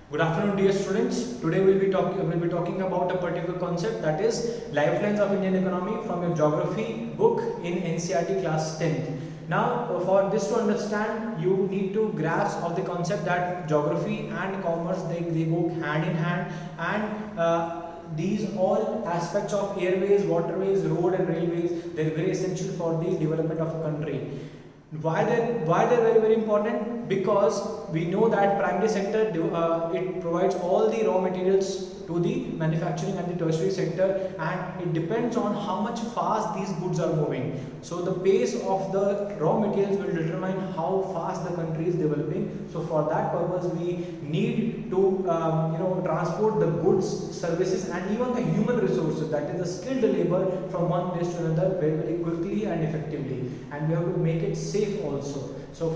Good afternoon, dear students. Today we'll be talking about a particular concept, that is Lifelines of Indian Economy, from your geography book in NCERT class 10th. Now, for this to understand, you need to grasp of the concept that geography and commerce they go hand in hand, and these all aspects of airways, waterways, road and railways, they're very essential for the development of a country. Why they're very important? Because we know that primary sector it provides all the raw materials to the manufacturing and the tertiary sector, and it depends on how much fast these goods are moving. So the pace of the raw materials will determine how fast the country is developing. So for that purpose we need to transport the goods, services and even the human resources, that is the skilled labor, from one place to another very quickly and effectively, and we have to make it safe also. So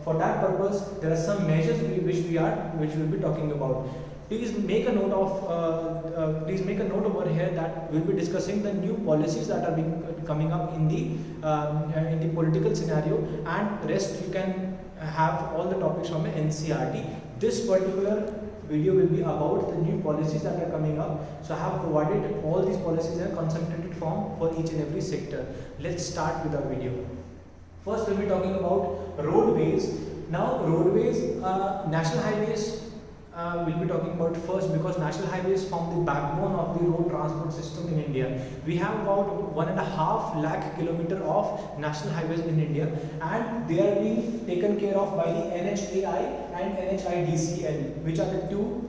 for that purpose there are some measures which we'll be talking about. Please make a note over here that we'll be discussing the new policies that are coming up in the political scenario, and rest you can have all the topics from the NCERT. This particular video will be about the new policies that are coming up. So I have provided all these policies in a concentrated form for each and every sector. Let's start with our video. First we'll be talking about roadways. Now roadways, national highways we'll be talking about first, because national highways form the backbone of the road transport system in India. We have about 1.5 lakh kilometers of national highways in India, and they are being taken care of by the NHAI and NHIDCL, which are the two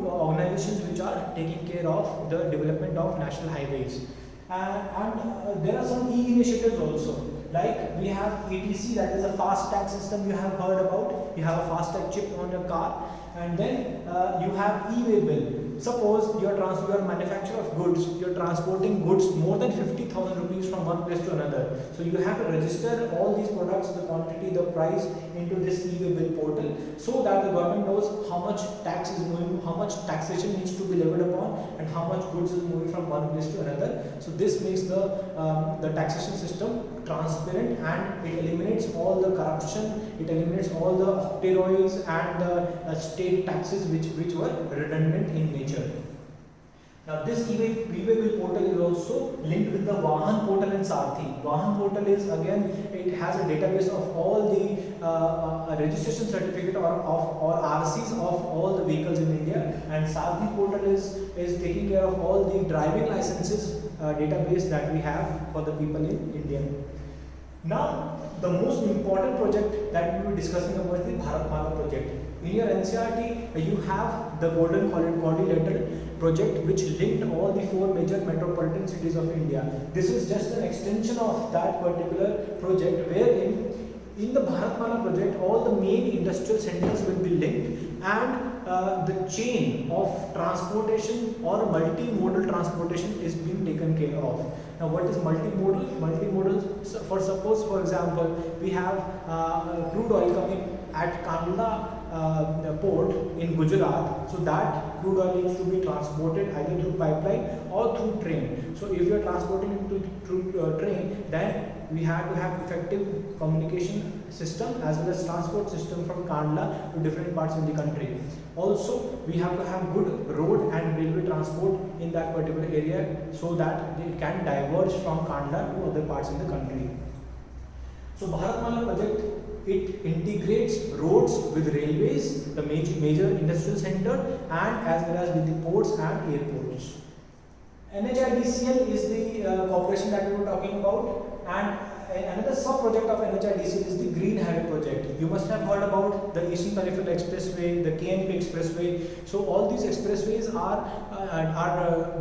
organizations which are taking care of the development of national highways. And there are some e-initiatives also, like we have ETC, that is a fast tag system you have heard about. You have a fast tag chip on your car, and then you have e-way bill. Suppose you are a manufacturer of goods, you are transporting goods more than 50,000 rupees from one place to another. So you have to register all these products, the quantity, the price, into this e-way bill portal, so that the government knows how much tax is moving, how much taxation needs to be levied upon, and how much goods is moving from one place to another. So this makes the taxation system transparent, and it eliminates all the corruption, it eliminates all the octroi and the state taxes which were redundant in nature. Now this e-way bill portal is also linked with the Vahan portal in Sarthi. Vahan portal is, again, it has a database of all the registration certificate or RCs of all the vehicles in India, and Sarthi portal is taking care of all the driving licenses database that we have for the people in India. Now the most important project that we will be discussing about is the Bharatmala project. In your NCERT you have the Golden Quadrilateral project, which linked all the 4 major metropolitan cities of India. This is just an extension of that particular project, wherein in the Bharatmala project all the main industrial centers will be linked, and the chain of transportation or multimodal transportation is being taken care of. Now what is multimodal? Multimodal, for example, we have crude oil coming at Kandla port in Gujarat. So that crude oil needs to be transported either through pipeline or through train. So if you are transporting it through train, then we have to have effective communication system as well as transport system from Kandla to different parts of the country. Also we have to have good road and railway transport in that particular area, so that it can diverge from Kandla to other parts of the country. So Bharatmala project, it integrates roads with railways, the major industrial center, and as well as with the ports and airports. NHIDCL is the corporation that we were talking about, and another sub-project of NHIDCL is the Green Highway project. You must have heard about the Eastern Peripheral Expressway, the KNP Expressway. So all these expressways are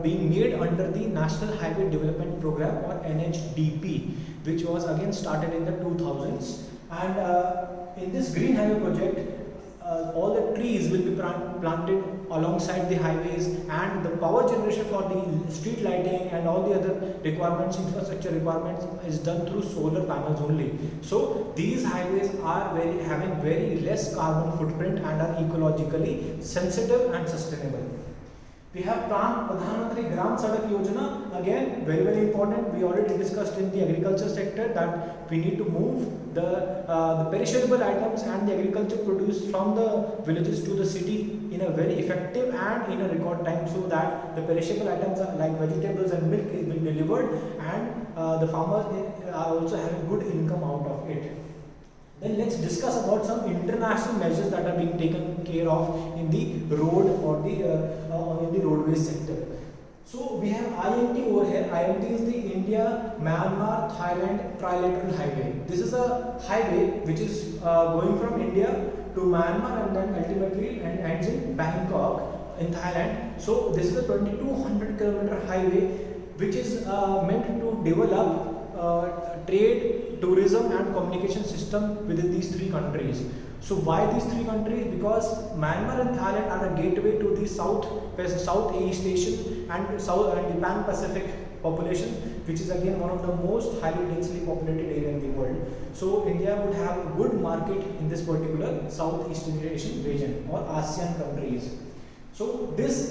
being made under the National Highway Development Program, or NHDP, which was again started in the 2000s. And in this Green Highway project, all the trees will be planted alongside the highways, and the power generation for the street lighting and all the other requirements, infrastructure requirements, is done through solar panels only. So these highways are having very less carbon footprint and are ecologically sensitive and sustainable. We have Pradhan Mantri Gram Sadak Yojana, again very important. We already discussed in the agriculture sector that we need to move the perishable items and the agriculture produce from the villages to the city in a very effective and in a record time, so that the perishable items like vegetables and milk is being delivered, and the farmers are also having good income out of it. Then let's discuss about some international measures that are being taken care of in the road or in the roadway sector. So we have IMT over here. IMT is the India, Myanmar, Thailand Trilateral Highway. This is a highway which is going from India to Myanmar and then ultimately ends in Bangkok in Thailand. So this is a 2200 kilometer highway which is meant to develop trade, tourism and communication system within these three countries. So why these three countries? Because Myanmar and Thailand are a gateway to the Southeast Asian and the Pan-Pacific population, which is again one of the most highly densely populated area in the world. So India would have a good market in this particular Southeast Asian region or ASEAN countries. So this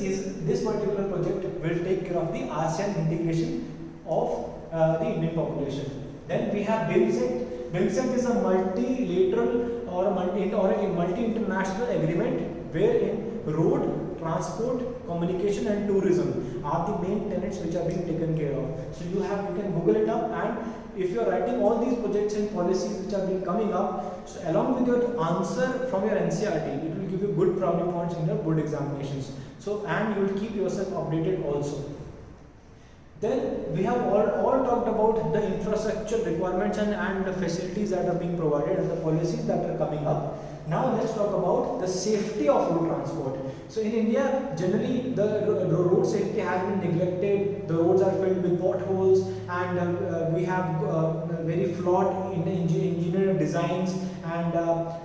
particular project will take care of the ASEAN integration of the Indian population. Then we have BIMSTEC. BIMSTEC is a multilateral or a multi-international agreement wherein road, transport, communication and tourism are the main tenets which are being taken care of. So you can Google it up, and if you are writing all these projects and policies which are being coming up, so along with your answer from your NCERT, it will give you good brownie points in your board examinations. So and you will keep yourself updated also. Then we have all talked about the infrastructure requirements and the facilities that are being provided and the policies that are coming up. Now let's talk about the safety of road transport. So in India, generally the road safety has been neglected. The roads are filled with potholes, and we have very flawed engineering designs, and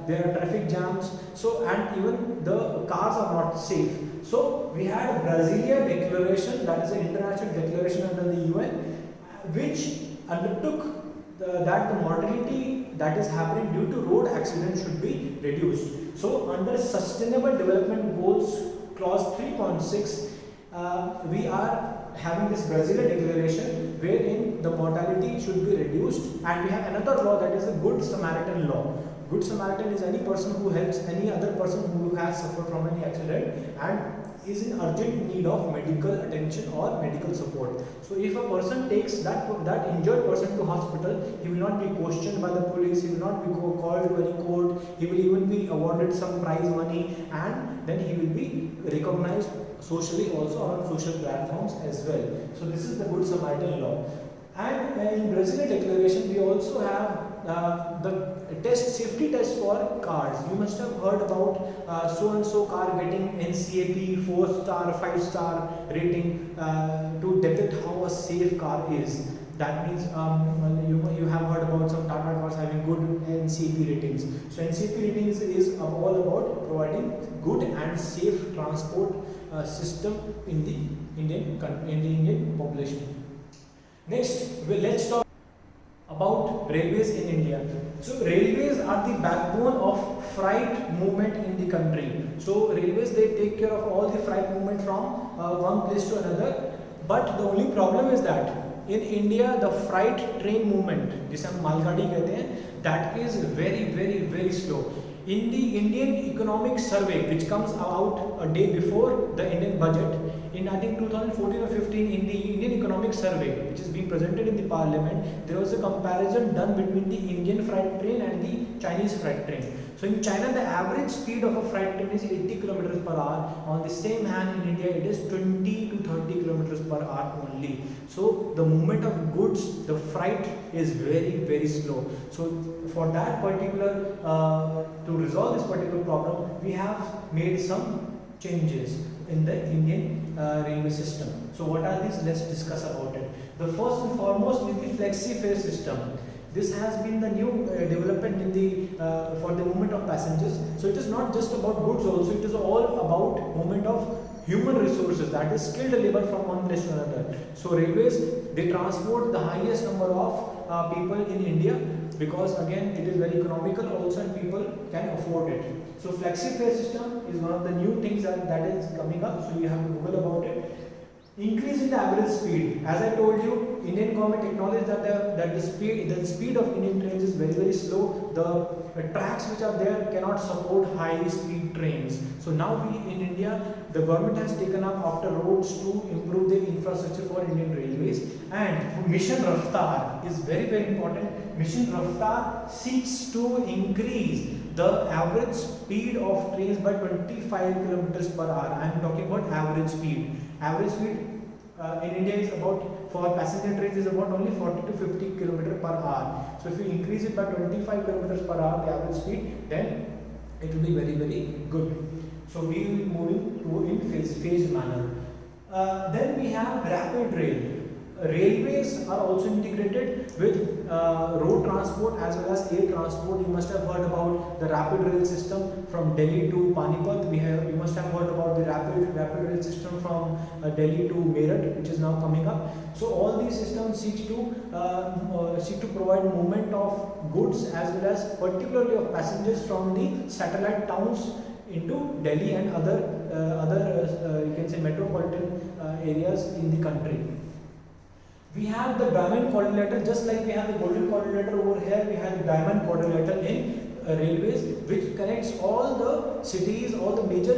there are traffic jams. So and even the cars are not safe. So we had a Brasilia Declaration, that is an international declaration under the UN, which undertook that the mortality that is happening due to road accidents should be reduced. So under Sustainable Development Goals Clause 3.6, we are having this Brasilia Declaration wherein the mortality should be reduced, and we have another law, that is the Good Samaritan law. Good Samaritan is any person who helps any other person who has suffered from any accident and is in urgent need of medical attention or medical support. So if a person takes that injured person to hospital, he will not be questioned by the police, he will not be called to any court, he will even be awarded some prize money, and then he will be recognized socially also on social platforms as well. So this is the Good Samaritan law. And in Brazilian Declaration, we also have the safety test for cars. You must have heard about so and so car getting NCAP 4-star, 5-star rating to depict how a safe car is. That means you have heard about some Tata cars having good NCAP ratings. So NCAP ratings is all about providing good and safe transport system in the Indian population. Next, let's talk about railways in India. So railways are the backbone of freight movement in the country. So railways, they take care of all the freight movement from one place to another. But the only problem is that in India, the freight train movement, जिसे हम मालगाड़ी कहते हैं, that is very slow. In the Indian Economic Survey, which comes out a day before the Indian budget, in I think 2014 or 15, in the Indian Economic Survey, which is being presented in the Parliament, there was a comparison done between the Indian freight train and the Chinese freight train. So in China, the average speed of a freight train is 80 kilometers per hour. On the same hand, in India, it is 20 to 30 kilometers per hour only. So the movement of goods, the freight is very slow. So for that particular, to resolve this particular problem, we have made some changes in the Indian railway system. So what are these? Let's discuss about it. The first and foremost is the flexi fare system. This has been the new development in the for the movement of passengers. So it is not just about goods also, it is all about movement of human resources, that is skilled labor from one place to another. So railways, they transport the highest number of people in India, because again it is very economical also and people can afford it. So flexi fare system is one of the new things that is coming up, so you have to Google about it. Increase in the average speed. As I told you, Indian government acknowledged that the speed of Indian trains is very slow. The tracks which are there cannot support high speed trains. So now in India, the government has taken up after roads to improve the infrastructure for Indian railways. And Mission Raftar is very important. Mission Raftar seeks to increase the average speed of trains by 25 kilometers per hour. I am talking about average speed. Average speed in India is about, for passenger trains, is about only 40 to 50 kilometers per hour. So if you increase it by 25 kilometers per hour, the average speed, then it will be very good. So we will be moving to in phased manner. Then we have rapid rail. Railways are also integrated with road transport as well as air transport. You must have heard about the rapid rail system from Delhi to Panipat. You must have heard about the rapid rail system from Delhi to Meerut, which is now coming up. So all these systems seek to provide movement of goods as well as particularly of passengers from the satellite towns into Delhi and other you can say metropolitan areas in the country. We have the diamond quadrilateral, just like we have the golden quadrilateral over here. We have the diamond quadrilateral in railways, which connects all the cities, all the major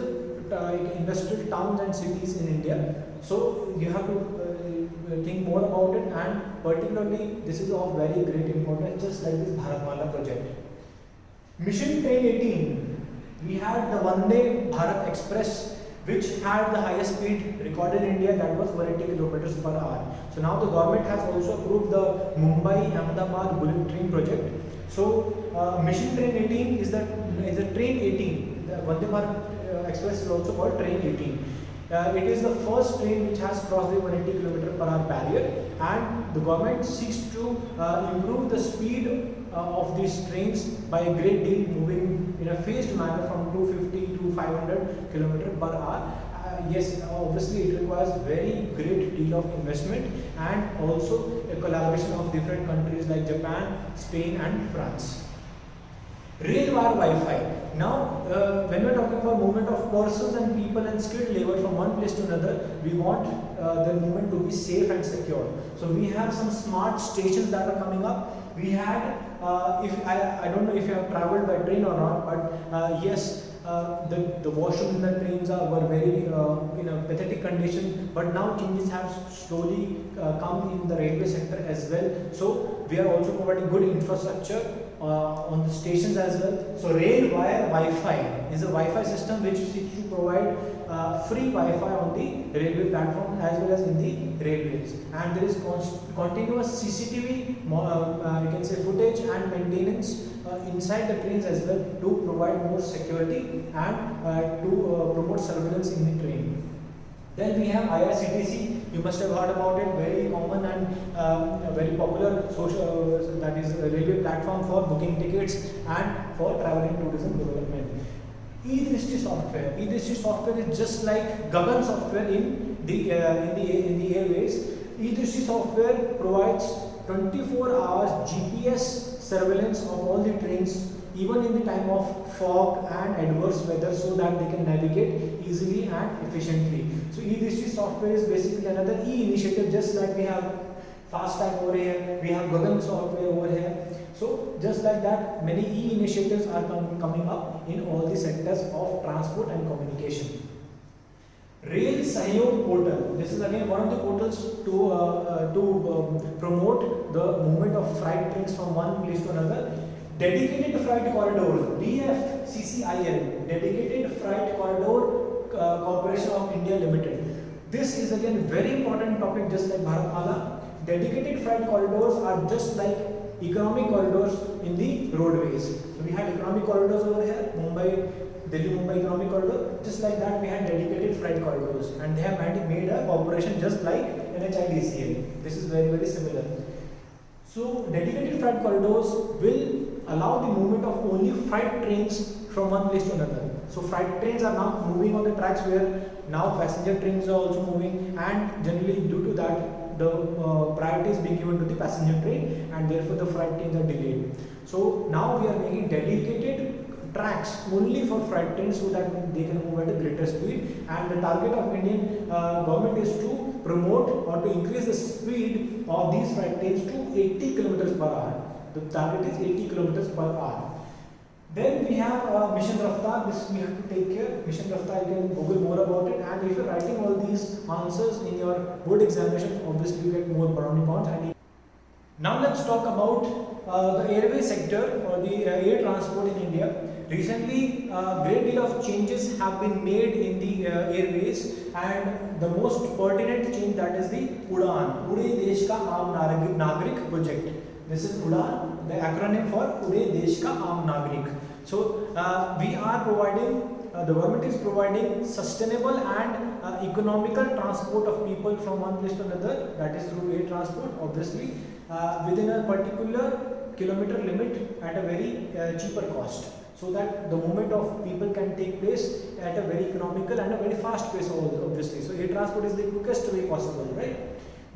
industrial towns and cities in India. So you have to think more about it, and particularly this is of very great importance, just like this Bharatmala project. Mission Train 18, we had the Vande Bharat Express, which had the highest speed recorded in India, that was 180 kilometers per hour. So now the government has also approved the Mumbai-Ahmedabad bullet train project. So Mission Train 18 is the Train 18. The Vande Bharat Express is also called Train 18. It is the first train which has crossed the 180 km per hour barrier, and the government seeks to improve the speed of these trains by a great deal, moving in a phased manner from 250 to 500 km per hour. Yes, obviously it requires very great deal of investment and also a collaboration of different countries like Japan, Spain and France. Rail wire Wi-Fi. Now, when we are talking about movement of persons and people and skilled labor from one place to another, we want the movement to be safe and secure. So we have some smart stations that are coming up. We had, I don't know if you have travelled by train or not, but yes, the washrooms in the trains were very in a pathetic condition, but now changes have slowly come in the railway sector as well. So we are also providing good infrastructure on the stations as well. So rail wire Wi-Fi is a Wi-Fi system which seeks to provide free Wi-Fi on the railway platform as well as in the railways, and there is continuous CCTV you can say footage and maintenance inside the trains as well to provide more security and to promote surveillance in the train. Then we have IRCTC. You must have heard about it. Very common and very popular social, that is a railway platform for booking tickets and for travel and tourism development. E-Drishti software. E-Drishti software is just like Gagan software in the airways. E-Drishti software provides 24 hours GPS surveillance of all the trains, even in the time of fog and adverse weather, so that they can navigate easily and efficiently. So E-Drishti software is basically another E-initiative, just like we have FastTag over here, we have Gagan software over here. So just like that, many E-initiatives are coming up in all the sectors of transport and communication. Rail Sahyog portal. This is again one of the portals to promote the movement of freight trains from one place to another. Dedicated Freight Corridors, DFCCIL, Dedicated Freight Corridor Corporation of India Limited. This is again very important topic, just like Bharatmala. Dedicated freight corridors are just like economic corridors in the roadways. So we had economic corridors over here, Delhi-Mumbai economic corridor. Just like that, we had dedicated freight corridors, and they have made a corporation just like NHIDCL. This is very similar. So dedicated freight corridors will allow the movement of only freight trains from one place to another. So freight trains are now moving on the tracks where now passenger trains are also moving, and generally due to that the priority is being given to the passenger train, and therefore the freight trains are delayed. So now we are making dedicated tracks only for freight trains so that they can move at a greater speed. And the target of Indian government is to promote or to increase the speed of these freight trains to 80 kilometers per hour. The target is 80 kilometers per hour. Then we have Mission Raftar. This we have to take care. Mission Raftar, you can Google more about it. And if you're writing all these answers in your board examinations, obviously you get more brownie points. And now let's talk about the airway sector or the air transport in India. Recently, a great deal of changes have been made in the airways, and the most pertinent change, that is the UDAN, Ude Desh Ka Aam Nagrik project. This is UDAN, the acronym for Ude Desh Ka Aam Nagrik. So we are providing, the government is providing sustainable and economical transport of people from one place to another, that is through air transport, obviously, within a particular kilometer limit at a very cheaper cost, so that the movement of people can take place at a very economical and a very fast pace, obviously. So air transport is the quickest way possible, right?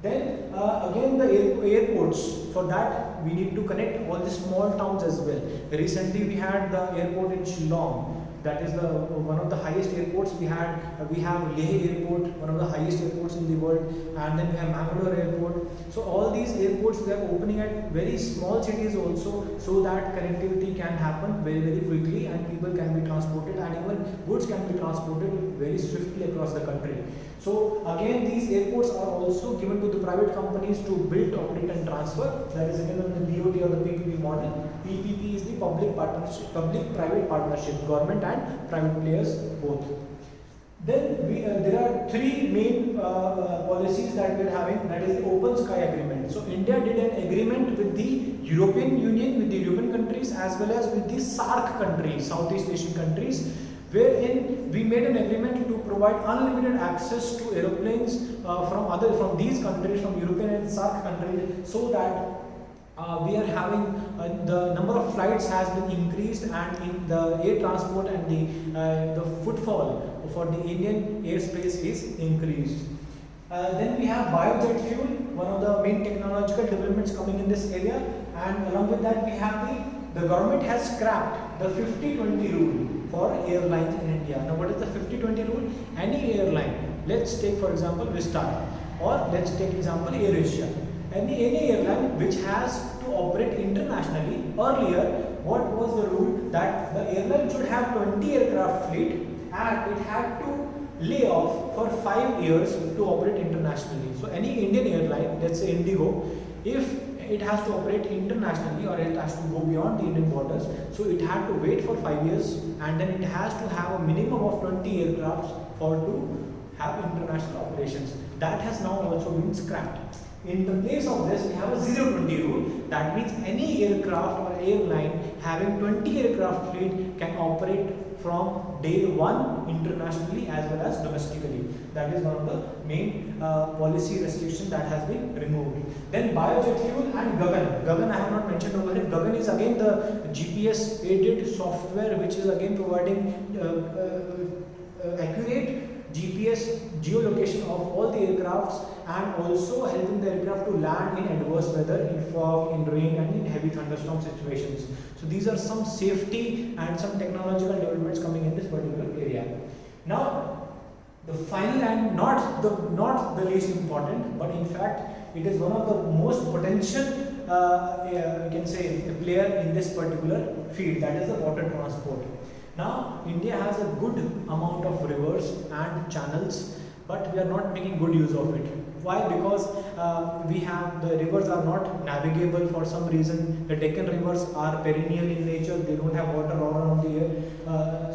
Then again, the airports, for that we need to connect all the small towns as well. Recently we had the airport in Shillong, that is one of the highest airports. We have Leh airport, one of the highest airports in the world, and then we have Mangalore airport. So all these airports, they are opening at very small cities also, so that connectivity can happen very, very quickly, and people can be transported, and even goods can be transported very swiftly across the country. So again, these airports are also given to the private companies to build, operate and transfer. That is again on the BOT or the PPP model. PPP is the public-private partnership, government and private players both. Then there are three main policies that we are having, that is the Open Sky Agreement. So India did an agreement with the European Union, with the European countries, as well as with the SAARC countries, Southeast Asian countries, wherein we made an agreement to provide unlimited access to aeroplanes from these countries, from European and SAARC countries, so that we are having the number of flights has been increased, and in the air transport and the footfall for the Indian airspace is increased. Then we have biojet fuel, one of the main technological developments coming in this area, and along with that we have the government has scrapped the 50-20 rule for airlines in India. Now what is the 50-20 rule? Any airline, let's take for example Vistara, or let's take example AirAsia. Any airline which has to operate internationally, earlier what was the rule? That the airline should have 20 aircraft fleet, and it had to lay off for 5 years to operate internationally. So any Indian airline, let's say Indigo, if it has to operate internationally or it has to go beyond the Indian borders, so it had to wait for 5 years, and then it has to have a minimum of 20 aircrafts to have international operations. That has now also been scrapped. In the place of this, we have a 0-20 rule. That means any aircraft or airline having 20 aircraft fleet can operate from day one internationally as well as domestically. That is one of the main policy restrictions that has been removed. Then biojet fuel and Gagan. Gagan I have not mentioned over here. Gagan is again the GPS aided software which is again providing accurate GPS geolocation of all the aircrafts, and also helping the aircraft to land in adverse weather, in fog, in rain and in heavy thunderstorm situations. So these are some safety and some technological developments coming in this particular area. Now the final and not the least important, but in fact it is one of the most potential you can say a player in this particular field, that is the water transport. Now India has a good amount of rivers and channels, but we are not making good use of it. Why? Because the rivers are not navigable for some reason. The Deccan rivers are perennial in nature, they don't have water all around the year,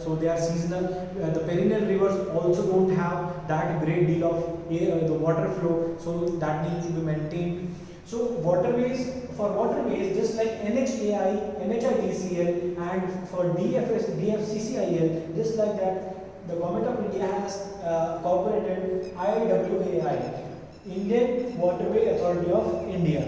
so they are seasonal. The perennial rivers also don't have that great deal of the water flow, so that needs to be maintained. So for waterways, just like NHAI, NHIDCL, and for DFCCIL, just like that, the government of India has incorporated IWAI, Indian Waterway Authority of India.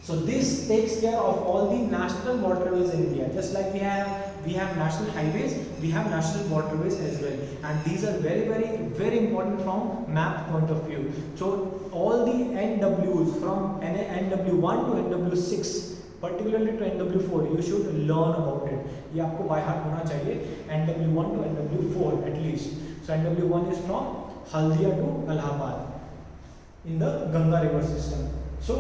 So this takes care of all the national waterways in India. Just like we have national highways, we have national waterways as well, and these are very, very, very important from map point of view. So all the NWs from NW1 to NW6, particularly to NW4, you should learn about it. ये आपको by heart होना चाहिए, NW1 to NW4 at least. So NW1 is from Haldia to Allahabad in the Ganga river system. So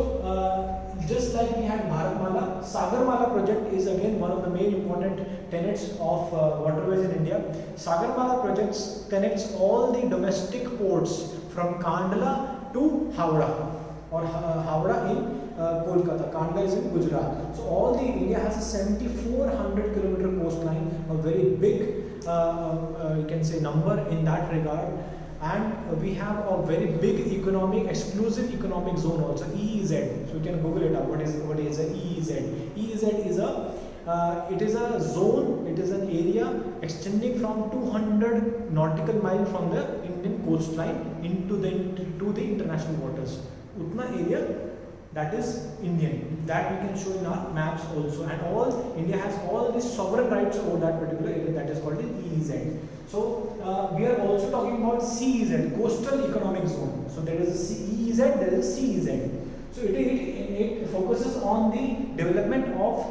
just like we had Bharatmala, Sagarmala project is again one of the main important tenets of waterways in India. Sagarmala project connects all the domestic ports from Kandla to Howrah, or Howrah in Kolkata. Kandla is in Gujarat. So all the India has a 7,400 kilometer coastline, a very big you can say number in that regard. And we have a very big exclusive economic zone also, EEZ. So you can Google it up. What is a EEZ? EEZ is a zone. It is an area extending from 200 nautical miles from the Indian coastline to the international waters. Utna area that is Indian. That we can show in our maps also. And India has all the sovereign rights over that particular area, that is called the EEZ. So we are also talking about CEZ, Coastal Economic Zone. So there is a CEZ, there is a CEZ. So it focuses on the development of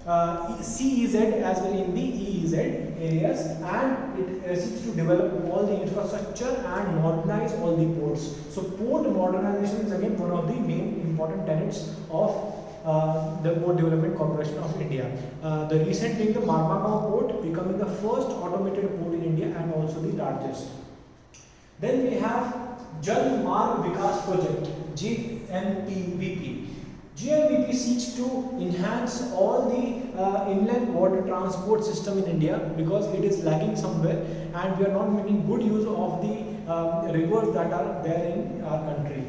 CEZ as well in the EEZ areas, and it seeks to develop all the infrastructure and modernize all the ports. So port modernization is again one of the main important tenets of the Port Development Corporation of India. The recent being the Marmagaon port, becoming the first automated port in India and also the largest. Then we have Jal Marg Vikas Project, JMPVP. GMVP seeks to enhance all the inland water transport system in India, because it is lagging somewhere and we are not making good use of the rivers that are there in our country.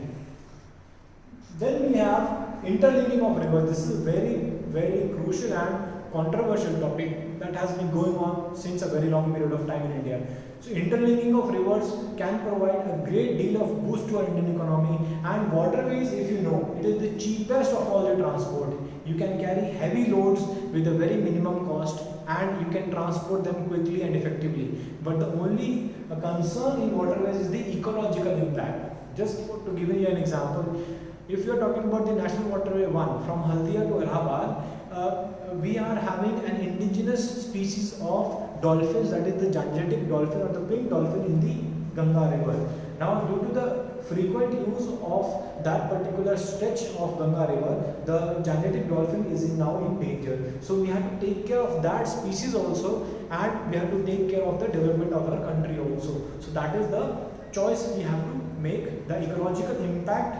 Then we have interlinking of rivers. This is a very, very crucial and controversial topic that has been going on since a very long period of time in India. So interlinking of rivers can provide a great deal of boost to our Indian economy, and waterways, if you know, it is the cheapest of all the transport. You can carry heavy loads with a very minimum cost, and you can transport them quickly and effectively. But the only concern in waterways is the ecological impact. Just to give you an example, if you are talking about the National Waterway 1 from Haldia to Allahabad, we are having an indigenous species of dolphins, that is the Gangetic dolphin or the pink dolphin in the Ganga river. Now, due to the frequent use of that particular stretch of Ganga river, the Gangetic dolphin is now in danger. So we have to take care of that species also, and we have to take care of the development of our country also. So that is the choice we have to make: the ecological impact,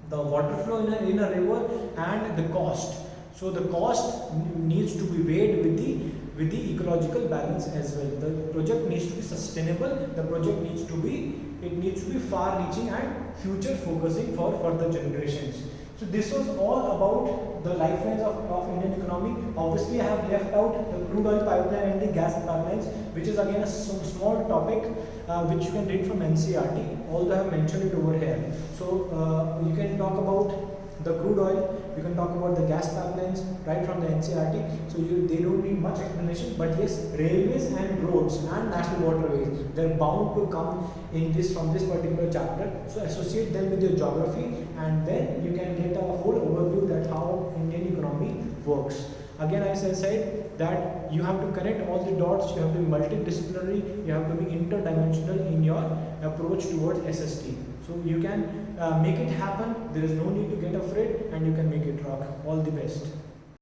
the water flow in a river, and the cost. So the cost needs to be weighed with the ecological balance as well. The project needs to be sustainable. The project needs to be far-reaching and future-focusing for further generations. So this was all about the lifelines of Indian economy. Obviously, I have left out the crude oil pipeline and the gas pipelines, which is again a small topic which you can read from NCERT, although I have mentioned it over here. So you can talk about the crude oil, you can talk about the gas pipelines right from the NCERT. So they don't need much explanation, but yes, railways and roads and national waterways, they're bound to come from this particular chapter. So associate them with your geography, and then you can get a whole overview that how Indian economy works. Again, as I said, that you have to connect all the dots, you have to be multidisciplinary, you have to be interdimensional in your approach towards SST. So you can make it happen. There is no need to get afraid, and you can make it rock. All the best.